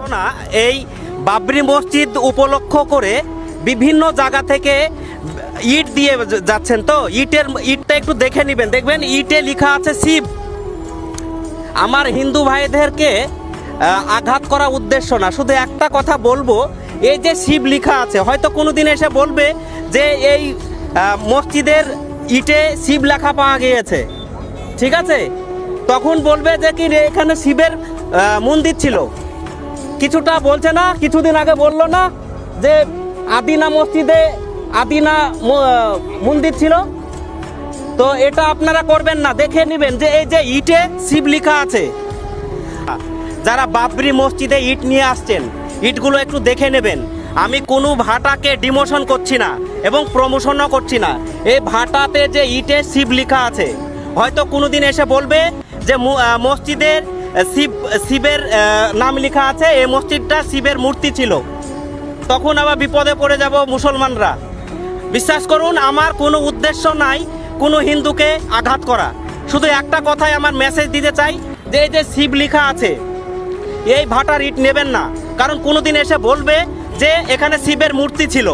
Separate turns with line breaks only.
না, এই বাবরি মসজিদ উপলক্ষ করে বিভিন্ন জায়গা থেকে ইট দিয়ে যাচ্ছেন, তো ইটটা একটু দেখে নেবেন, দেখবেন ইটে লেখা আছে শিব। আমার হিন্দু ভাইদেরকে আঘাত করা উদ্দেশ্য না, শুধু একটা কথা বলবো, এই যে শিব লেখা আছে, হয়তো কোনো দিন এসে বলবে যে এই মসজিদের ইটে শিব লেখা পাওয়া গিয়েছে, ঠিক আছে, তখন বলবে যে কি রে এখানে শিবের মন্দির ছিল। কিছুটা বলছে না, কিছুদিন আগে বললো না যে আদিনা মসজিদে আদিনা মন্দির ছিল। তো এটা আপনারা করবেন না, দেখে নেবেন যে এই যে ইটে শিব লেখা আছে। যারা বাবরি মসজিদে ইট নিয়ে আসছেন, ইটগুলো একটু দেখে নেবেন। আমি কোনো ভাটাকে ডিমোশন করছি না এবং প্রমোশনও করছি না। এই ভাটাতে যে ইটে শিব লেখা আছে, হয়তো কোনো দিন এসে বলবে যে মসজিদের শিবের নাম লেখা আছে, এই মসজিদটা শিবের মূর্তি ছিল, তখন আবার বিপদে পড়ে যাব মুসলমানরা। বিশ্বাস করুন, আমার কোনো উদ্দেশ্য নাই কোনো হিন্দুকে আঘাত করা। শুধু একটা কথাই আমার মেসেজ দিতে চাই যে এই যে শিব লেখা আছে, এই ভাটার ইট নেবেন না, কারণ কোনো দিন এসে বলবে যে এখানে শিবের মূর্তি ছিল।